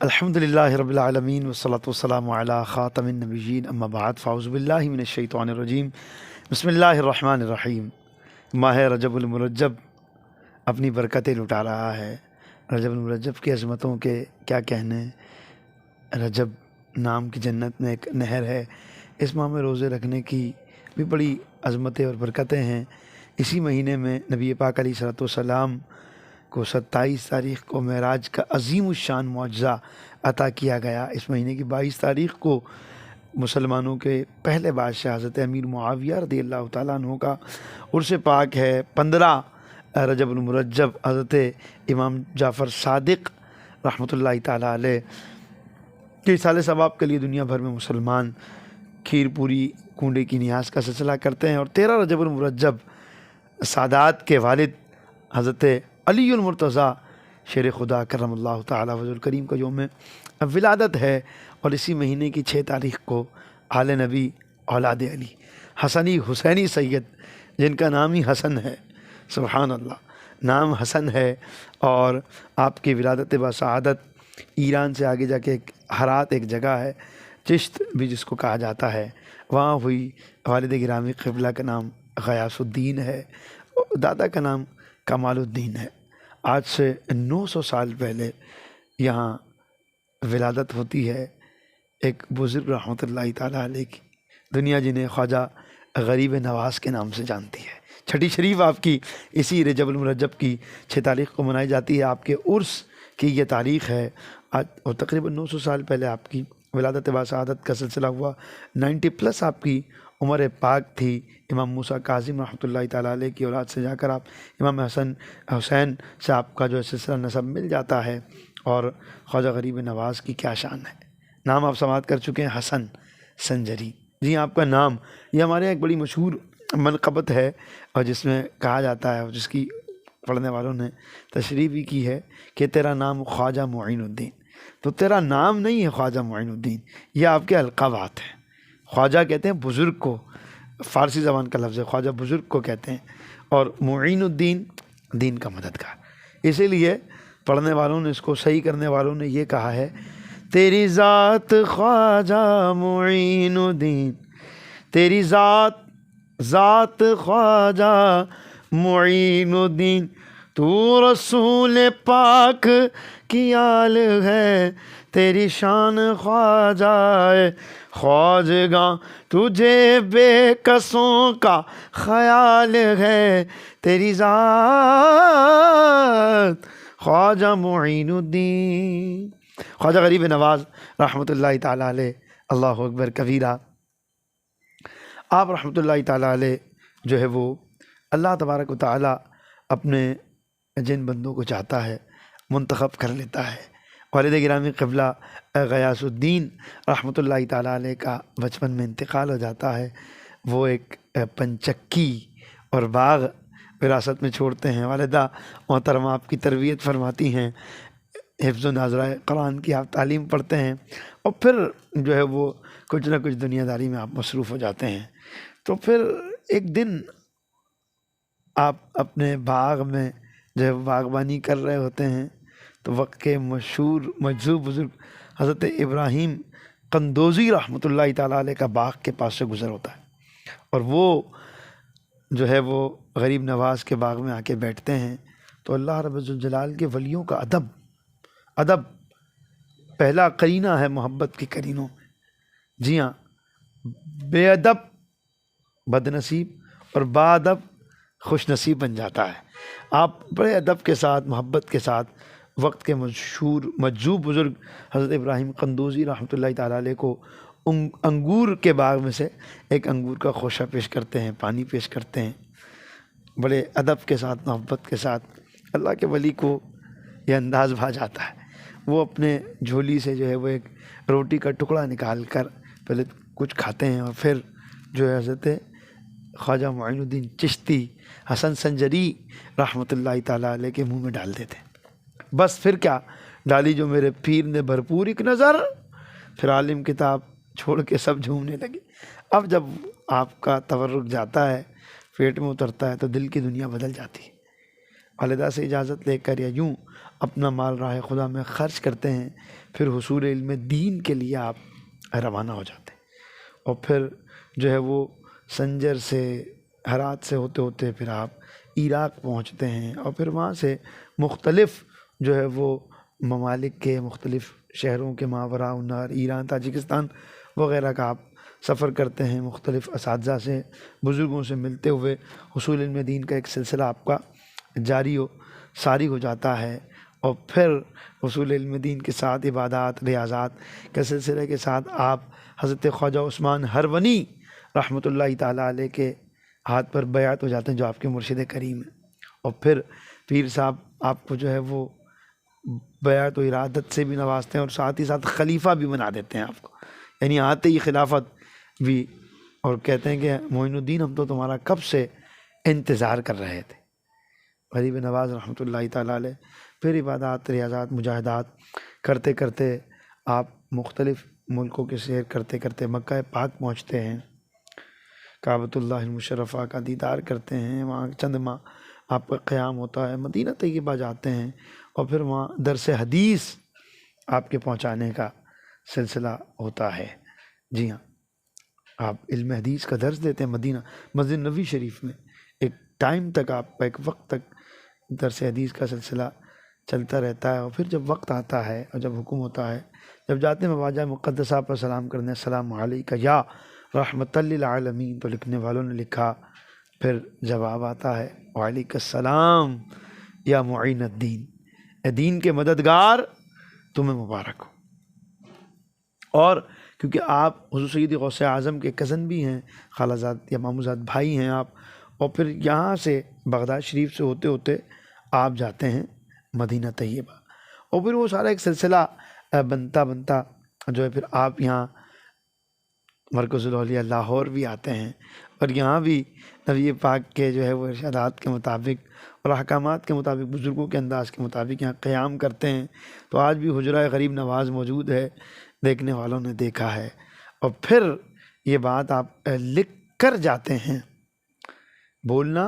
الحمدللہ رب العالمین والصلاة والسلام علی خاتم النبیین اما بعد فاعوذ باللہ من الشیطان الرجیم بسم اللہ الرحمن الرحیم۔ ماہ رجب المرجب اپنی برکتیں لٹا رہا ہے۔ رجب المرجب کی عظمتوں کے کیا کہنے۔ رجب نام کی جنت میں ایک نہر ہے۔ اس ماہ میں روزے رکھنے کی بھی بڑی عظمتیں اور برکتیں ہیں۔ اسی مہینے میں نبی پاک علیہ الصلوۃ والسلام کو 27 تاریخ کو معراج کا عظیم الشان معجزہ عطا کیا گیا۔ اس مہینے کی 22 تاریخ کو مسلمانوں کے پہلے بادشاہ حضرت امیر معاویہ رضی اللہ تعالیٰ عنہ کا عرس پاک ہے۔ 15 رجب المرجب حضرت امام جعفر صادق رحمۃ اللہ تعالیٰ علیہ کے سال ثواب کے لیے دنیا بھر میں مسلمان کھیر پوری کنڈے کی نیاز کا سلسلہ کرتے ہیں۔ اور 13 رجب المرجب سادات کے والد حضرت علی المرتضیٰ شیر خدا کرم اللہ تعالیٰ وجہ الکریم کا یوم ولادت ہے۔ اور اسی مہینے کی 6 تاریخ کو آل نبی اولاد علی حسنی حسینی سید، جن کا نام ہی حسن ہے، سبحان اللہ، نام حسن ہے، اور آپ کی ولادت بسعادت ایران سے آگے جا کے ایک ہرات ایک جگہ ہے، چشت بھی جس کو کہا جاتا ہے، وہاں ہوئی۔ والد گرامی قبلہ کا نام غیاث الدین ہے، دادا کا نام کمال الدین ہے۔ آج سے 900 سال پہلے یہاں ولادت ہوتی ہے ایک بزرگ رحمۃ اللہ تعالیٰ علیہ کی، دنیا جنہیں خواجہ غریب نواز کے نام سے جانتی ہے۔ چھٹی شریف آپ کی اسی رجب المرجب کی 6 تاریخ کو منائی جاتی ہے۔ آپ کے عرس کی یہ تاریخ ہے آج، اور تقریباً 900 سال پہلے آپ کی ولادت بسعادت کا سلسلہ ہوا۔ 90+ آپ کی عمر پاک تھی۔ امام موسیٰ کاظم رحمۃ اللہ تعالیٰ علیہ کی اولاد سے جا کر آپ امام حسن حسین سے آپ کا جو سلسلہ نسب مل جاتا ہے۔ اور خواجہ غریب نواز کی کیا شان ہے، نام آپ سماعت کر چکے ہیں، حسن سنجری۔ جی آپ کا نام یہ ہمارے یہاں ایک بڑی مشہور منقبت ہے، اور جس میں کہا جاتا ہے، اور جس کی پڑھنے والوں نے تشریح بھی کی ہے کہ تیرا نام خواجہ معین الدین۔ تو تیرا نام نہیں ہے خواجہ معین الدین، یہ آپ کے القابات ہیں۔ خواجہ کہتے ہیں بزرگ کو، فارسی زبان کا لفظ ہے، خواجہ بزرگ کو کہتے ہیں، اور معین الدین دین کا مددگار۔ اسی لیے پڑھنے والوں نے، اس کو صحیح کرنے والوں نے یہ کہا ہے، تیری ذات خواجہ معین الدین، تیری ذات خواجہ معین الدین، تو رسول پاک کی آل ہے، تیری شان خواجہ خواجگاں، تجھے بے کسوں کا خیال ہے، تیری ذات خواجہ معین الدین۔ خواجہ غریب نواز رحمۃ اللہ تعالیٰ علیہ، اللہ اکبر کبیرہ، آپ رحمۃ اللہ تعالیٰ علیہ جو ہے وہ اللہ تبارک و تعالیٰ اپنے جن بندوں کو چاہتا ہے منتخب کر لیتا ہے۔ والد گرامی قبلہ غیاث الدین رحمۃ اللہ تعالیٰ علیہ کا بچپن میں انتقال ہو جاتا ہے۔ وہ ایک پنچکی اور باغ وراثت میں چھوڑتے ہیں۔ والدہ محترمہ آپ کی تربیت فرماتی ہیں، حفظ و ناظرہ قرآن کی آپ تعلیم پڑھتے ہیں، اور پھر جو ہے وہ کچھ نہ کچھ دنیا داری میں آپ مصروف ہو جاتے ہیں۔ تو پھر ایک دن آپ اپنے باغ میں جو ہے باغبانی کر رہے ہوتے ہیں، تو وقت کے مشہور مجذوب بزرگ حضرت ابراہیم قندوزی رحمۃ اللہ تعالیٰ علیہ کا باغ کے پاس سے گزر ہوتا ہے، اور وہ جو ہے وہ غریب نواز کے باغ میں آ کے بیٹھتے ہیں۔ تو اللہ رب الجلال کے ولیوں کا ادب پہلا قرینہ ہے محبت کے قرینوں میں۔ جی ہاں، بے ادب بد نصیب اور با ادب خوش نصیب بن جاتا ہے۔ آپ بڑے ادب کے ساتھ، محبت کے ساتھ وقت کے مشہور مجذوب بزرگ حضرت ابراہیم قندوزی رحمۃ اللہ تعالیٰ علیہ کو انگور کے باغ میں سے ایک انگور کا خوشہ پیش کرتے ہیں، پانی پیش کرتے ہیں، بڑے ادب کے ساتھ، محبت کے ساتھ۔ اللہ کے ولی کو یہ انداز بھا جاتا ہے، وہ اپنے جھولی سے جو ہے وہ ایک روٹی کا ٹکڑا نکال کر پہلے کچھ کھاتے ہیں، اور پھر جو ہے حضرت خواجہ معین الدین چشتی حسن سنجری رحمۃ اللہ تعالیٰ علیہ کے منہ میں ڈال دیتے ہیں۔ بس پھر کیا ڈالی جو میرے پیر نے بھرپور ایک نظر، پھر عالم کتاب چھوڑ کے سب جھومنے لگے۔ اب جب آپ کا تورک جاتا ہے، پیٹ میں اترتا ہے، تو دل کی دنیا بدل جاتی ہے۔ والدہ سے اجازت لے کر یا یوں اپنا مال راہ خدا میں خرچ کرتے ہیں، پھر حصول علم دین کے لیے آپ روانہ ہو جاتے ہیں، اور پھر جو ہے وہ سنجر سے ہرات سے ہوتے ہوتے پھر آپ عراق پہنچتے ہیں، اور پھر وہاں سے مختلف جو ہے وہ ممالک کے مختلف شہروں کے ماوراء النہر، ایران، تاجکستان وغیرہ کا آپ سفر کرتے ہیں، مختلف اساتذہ سے، بزرگوں سے ملتے ہوئے حصول علم دین کا ایک سلسلہ آپ کا جاری و ساری ہو جاتا ہے، اور پھر حصول علم دین کے ساتھ عبادات، ریاضات کے سلسلے کے ساتھ آپ حضرت خواجہ عثمان ہرونی رحمۃ اللہ تعالیٰ علیہ کے ہاتھ پر بیعت ہو جاتے ہیں، جو آپ کے مرشد کریم ہیں، اور پھر پیر صاحب آپ کو جو ہے وہ بیعت و ارادت سے بھی نوازتے ہیں، اور ساتھ ہی ساتھ خلیفہ بھی بنا دیتے ہیں آپ کو، یعنی آتے ہی خلافت بھی، اور کہتے ہیں کہ معین الدین ہم تو تمہارا کب سے انتظار کر رہے تھے۔ غریب نواز رحمۃ اللہ تعالیٰ علیہ پھر عبادات، ریاضات، مجاہدات کرتے کرتے آپ مختلف ملکوں کے سیر کرتے کرتے مکہ پاک پہنچتے ہیں، کعبۃ اللہ المشرفہ کا دیدار کرتے ہیں، وہاں چند ماہ آپ کا قیام ہوتا ہے، مدینہ طیبہ جاتے ہیں، اور پھر وہاں درس حدیث آپ کے پہنچانے کا سلسلہ ہوتا ہے۔ جی ہاں، آپ علم حدیث کا درس دیتے ہیں مدینہ مسجد نبوی شریف میں، ایک ٹائم تک آپ کا، ایک وقت تک درس حدیث کا سلسلہ چلتا رہتا ہے، اور پھر جب وقت آتا ہے اور جب حکم ہوتا ہے، جب جاتے ہیں واجہ مقدسہ پر سلام کرنے، السلام علیکہ یا رحمۃ للعالمین، تو لکھنے والوں نے لکھا، پھر جواب آتا ہے وعلیکہ السلام یا معین الدین، اے دین کے مددگار تمہیں مبارک ہو۔ اور کیونکہ آپ حضور سید غوث اعظم کے کزن بھی ہیں، خالہ زاد یا ماموں زاد بھائی ہیں آپ، اور پھر یہاں سے بغداد شریف سے ہوتے ہوتے آپ جاتے ہیں مدینہ طیبہ، اور پھر وہ سارا ایک سلسلہ بنتا جو ہے پھر آپ یہاں مرکز الاولیاء لاہور بھی آتے ہیں، اور یہاں بھی نبی پاک کے جو ہے وہ ارشادات کے مطابق اور احکامات کے مطابق، بزرگوں کے انداز کے مطابق یہاں قیام کرتے ہیں۔ تو آج بھی حجرہ غریب نواز موجود ہے، دیکھنے والوں نے دیکھا ہے، اور پھر یہ بات آپ لکھ کر جاتے ہیں، بولنا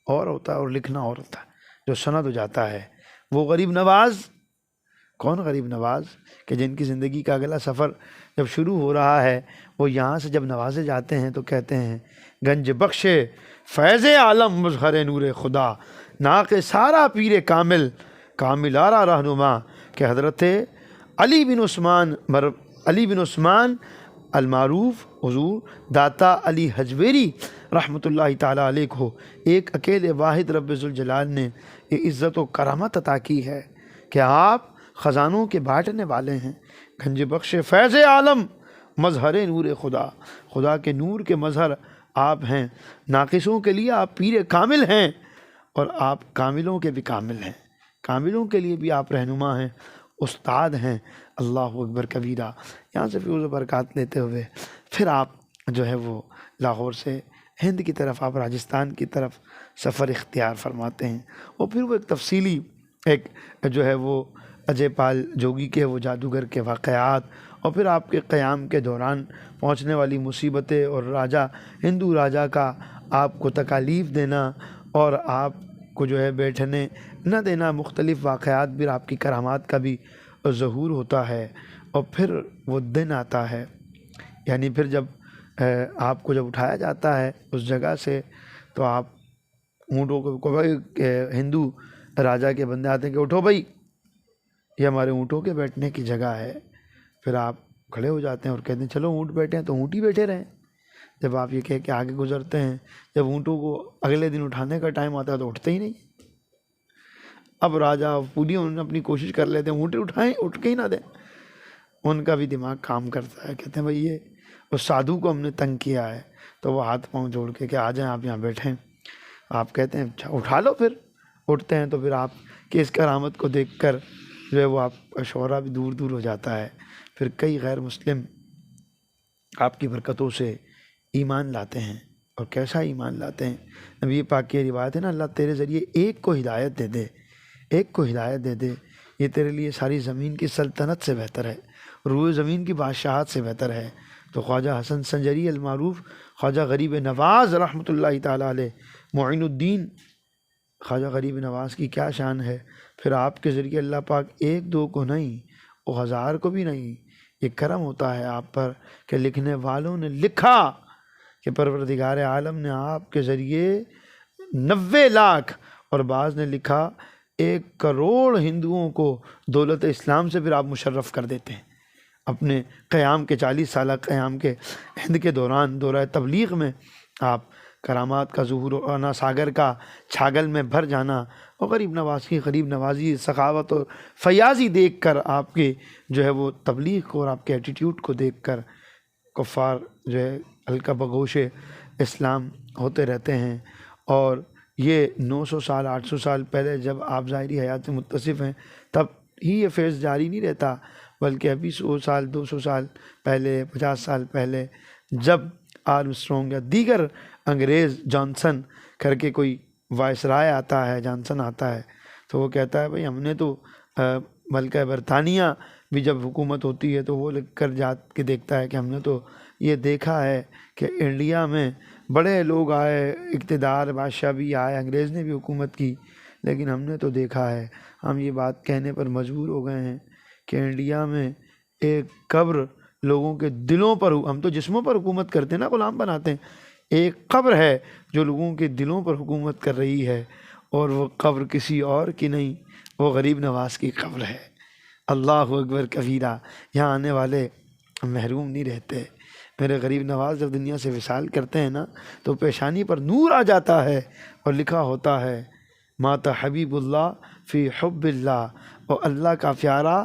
اور ہوتا ہے اور لکھنا اور ہوتا ہے، جو سند ہو جاتا ہے وہ غریب نواز۔ کون غریب نواز؟ کہ جن کی زندگی کا اگلا سفر جب شروع ہو رہا ہے، وہ یہاں سے جب نوازے جاتے ہیں تو کہتے ہیں گنج بخش فیض عالم مظہر نور خدا، ناق سارا پیر کامل، کامل آرا رہنما، کہ حضرت علی بن عثمان المعروف حضور داتا علی حجویری رحمۃ اللہ تعالیٰ علیہ کو ایک اکیلے واحد رب ذوالجلال نے یہ عزت و کرامت عطا کی ہے کہ آپ خزانوں کے بانٹنے والے ہیں، گنج بخش فیض عالم مظہر نور خدا، خدا کے نور کے مظہر آپ ہیں، ناقصوں کے لیے آپ پیر کامل ہیں، اور آپ کاملوں کے بھی کامل ہیں، کاملوں کے لیے بھی آپ رہنما ہیں، استاد ہیں۔ اللہ اکبر کبیرہ۔ یہاں سے فیض و برکات لیتے ہوئے پھر آپ جو ہے وہ لاہور سے ہند کی طرف، آپ راجستھان کی طرف سفر اختیار فرماتے ہیں، اور پھر وہ ایک تفصیلی ایک جو ہے وہ اجے پال جوگی کے وہ جادوگر کے واقعات، اور پھر آپ کے قیام کے دوران پہنچنے والی مصیبتیں، اور ہندو راجا کا آپ کو تکالیف دینا اور آپ کو جو ہے بیٹھنے نہ دینا، مختلف واقعات بھی، آپ کی کرامات کا بھی ظہور ہوتا ہے۔ اور پھر وہ دن آتا ہے، یعنی پھر جب آپ کو جب اٹھایا جاتا ہے اس جگہ سے، تو آپ اونٹوں کو ہندو راجا کے بندے آتے ہیں کہ اٹھو بھائی، یہ ہمارے اونٹوں کے بیٹھنے کی جگہ ہے۔ پھر آپ کھڑے ہو جاتے ہیں اور کہتے ہیں چلو اونٹ بیٹھے ہیں تو اونٹ ہی بیٹھے رہیں۔ جب آپ یہ کہہ کے آگے گزرتے ہیں، جب اونٹوں کو اگلے دن اٹھانے کا ٹائم آتا ہے تو اٹھتے ہی نہیں۔ اب راجا پوری انہوں نے اپنی کوشش کر لیتے ہیں اونٹ اٹھائیں، اٹھ کے ہی نہ دیں۔ ان کا بھی دماغ کام کرتا ہے، کہتے ہیں بھائی یہ اس سادھو کو ہم نے تنگ کیا ہے، تو وہ ہاتھ پاؤں جوڑ کے کہ آ جائیں آپ یہاں بیٹھیں۔ آپ کہتے ہیں اچھا اٹھا لو، پھر اٹھتے ہیں تو پھر آپ کی اس کرامت کو دیکھ کر جو ہے وہ آپ کا شعرا بھی دور دور ہو جاتا ہے۔ پھر کئی غیر مسلم آپ کی برکتوں سے ایمان لاتے ہیں، اور کیسا ایمان لاتے ہیں؟ نبی پاک کی روایت ہے نا، اللہ تیرے ذریعے ایک کو ہدایت دے دے، ایک کو ہدایت دے دے، یہ تیرے لیے ساری زمین کی سلطنت سے بہتر ہے، روئے زمین کی بادشاہت سے بہتر ہے۔ تو خواجہ حسن سنجری المعروف، خواجہ غریب نواز رحمۃ اللہ تعالیٰ علیہ، معین الدین خواجہ غریب نواز کی کیا شان ہے؟ پھر آپ کے ذریعے اللہ پاک ایک دو کو نہیں، وہ ہزار کو بھی نہیں، یہ کرم ہوتا ہے آپ پر کہ لکھنے والوں نے لکھا کہ پروردگار عالم نے آپ کے ذریعے 90 لاکھ اور بعض نے لکھا 1 کروڑ ہندوؤں کو دولت اسلام سے پھر آپ مشرف کر دیتے ہیں۔ اپنے قیام کے 40 سالہ قیام کے ہند کے دوران دورہ تبلیغ میں آپ کرامات کا ظہور ہونا، ساگر کا چھاگل میں بھر جانا اور غریب نواز کی غریب نوازی، سخاوت اور فیاضی دیکھ کر، آپ کے جو ہے وہ تبلیغ کو اور آپ کے ایٹیٹیوڈ کو دیکھ کر کفار جو ہے ہلکا بگوش اسلام ہوتے رہتے ہیں۔ اور یہ 900 سال 800 سال پہلے جب آپ ظاہری حیات سے متصف ہیں تب ہی یہ فیض جاری نہیں رہتا، بلکہ ابھی 100 سال 200 سال پہلے 50 سال پہلے جب آرمسٹرونگ یا دیگر انگریز جانسن کر کے کوئی وائسرائے آتا ہے، جانسن آتا ہے، تو وہ کہتا ہے بھئی ہم نے تو ملکہ برطانیہ بھی جب حکومت ہوتی ہے تو وہ لکھ کر جا کے دیکھتا ہے کہ ہم نے تو یہ دیکھا ہے کہ انڈیا میں بڑے لوگ آئے، اقتدار بادشاہ بھی آئے، انگریز نے بھی حکومت کی، لیکن ہم نے تو دیکھا ہے، ہم یہ بات کہنے پر مجبور ہو گئے ہیں کہ انڈیا میں ایک قبر لوگوں کے دلوں پر، ہم تو جسموں پر حکومت کرتے ہیں نا، غلام بناتے ہیں، ایک قبر ہے جو لوگوں کے دلوں پر حکومت کر رہی ہے، اور وہ قبر کسی اور کی نہیں، وہ غریب نواز کی قبر ہے۔ اللہ اکبر کبیرہ۔ یہاں آنے والے محروم نہیں رہتے۔ میرے غریب نواز جب دنیا سے وصال کرتے ہیں نا تو پیشانی پر نور آ جاتا ہے اور لکھا ہوتا ہے مات حبیب اللہ فی حب اللہ، اور اللہ کا پیارا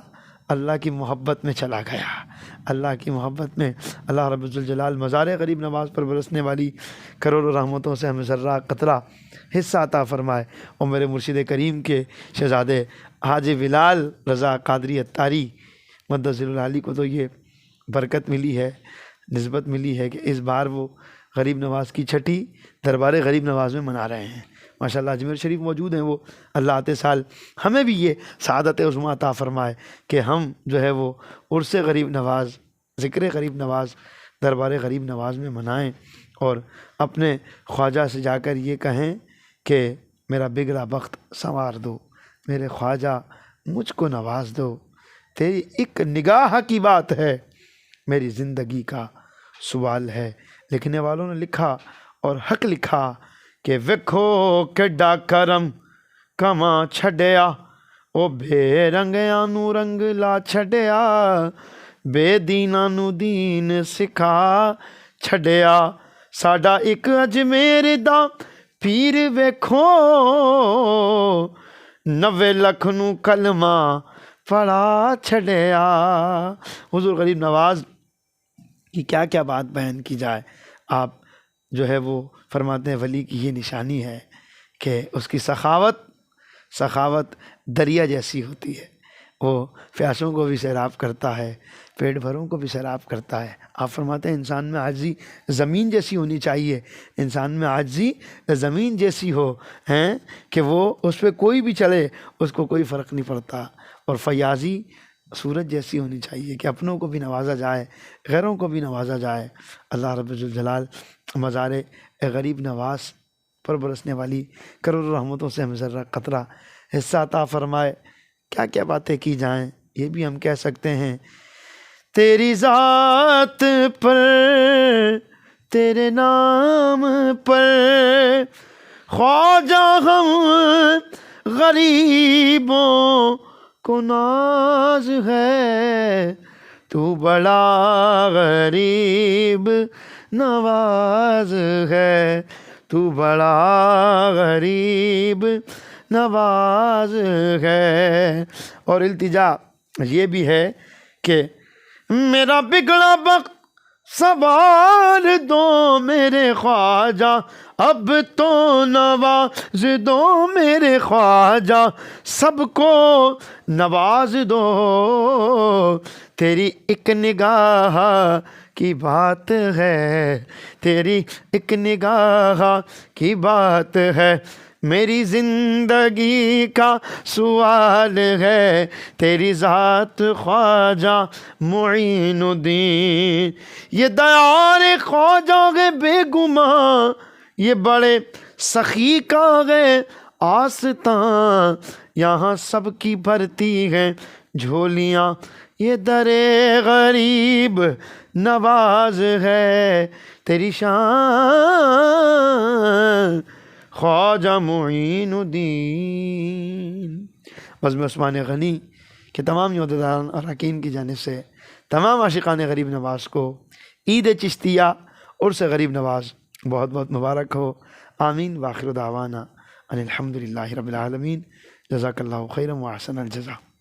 اللہ کی محبت میں چلا گیا۔ اللہ کی محبت میں اللہ رب الجلال مزار غریب نواز پر برسنے والی کروڑوں رحمتوں سے ہمیں ذرہ قطرہ حصہ عطا فرمائے، اور میرے مرشد کریم کے شہزادے حاجی بلال رضا قادری اتاری مدثر العالی کو تو یہ برکت ملی ہے، نسبت ملی ہے کہ اس بار وہ غریب نواز کی چھٹی دربار غریب نواز میں منا رہے ہیں۔ ماشاءاللہ اجمیر شریف موجود ہیں وہ، اللہ آتے سال ہمیں بھی یہ سعادت عظمیٰ عطا فرمائے کہ ہم جو ہے وہ عرس غریب نواز، ذکر غریب نواز دربار غریب نواز میں منائیں، اور اپنے خواجہ سے جا کر یہ کہیں کہ میرا بگڑا بخت سنوار دو، میرے خواجہ مجھ کو نواز دو، تیری ایک نگاہ کی بات ہے، میری زندگی کا سوال ہے۔ لکھنے والوں نے لکھا اور حق لکھا کہ ویکھو کیڈا کرم کما چھڈیا، او بے رنگیاں نو رنگ لا چھڈیا، بے دینا نو دین سکھا چھڈیا، ساڈا ایک اجمیر دا پیر ویکھو، 90 لاکھ نو کلمہ پڑھا چھڈیا۔ حضور غریب نواز کی کیا کیا بات بیان کی جائے۔ آپ جو ہے وہ فرماتے ہیں ولی کی یہ نشانی ہے کہ اس کی سخاوت دریا جیسی ہوتی ہے، وہ پیاسوں کو بھی سیراب کرتا ہے، پیٹ بھروں کو بھی سیراب کرتا ہے۔ آپ فرماتے ہیں انسان میں عاجزی زمین جیسی ہونی چاہیے، انسان میں عاجزی زمین جیسی ہو ہیں کہ وہ اس پہ کوئی بھی چلے اس کو کوئی فرق نہیں پڑتا، اور فیاضی سورج جیسی ہونی چاہیے کہ اپنوں کو بھی نوازا جائے، غیروں کو بھی نوازا جائے۔ اللہ رب الجلال مزار غریب نواز پر برسنے والی کروڑوں رحمتوں سے ہمیں ذرہ قطرہ حصہ عطا فرمائے۔ کیا کیا باتیں کی جائیں، یہ بھی ہم کہہ سکتے ہیں۔ تیری ذات پر، تیرے نام پر خواجہ ہم غریبوں کو ناز ہے، تو بڑا غریب نواز ہے، تو بڑا غریب نواز ہے۔ اور التجا یہ بھی ہے کہ میرا بگڑا بخت سنوار دو میرے خواجہ، اب تو نواز دو میرے خواجہ، سب کو نواز دو، تیری ایک نگاہ کی بات ہے، تیری ایک نگاہ کی بات ہے، میری زندگی کا سوال ہے، تیری ذات خواجہ معین الدین۔ یہ دیار خواجہ گے بے گماں، یہ بڑے سخی کا گے آستاں یہاں سب کی بھرتی ہیں جھولیاں، یہ در غریب نواز ہے تیری شان خواجہ معین الدین۔ بزم عثمان غنی کے تمام عہدیداران اور اراکین کی جانب سے تمام عاشقان غریب نواز کو عید چشتیہ عرس غریب نواز بہت بہت مبارک ہو، آمین۔ وآخر دعوانا ان الحمد للہ رب العالمین۔ جزاک اللہ خیرا و احسن الجزا۔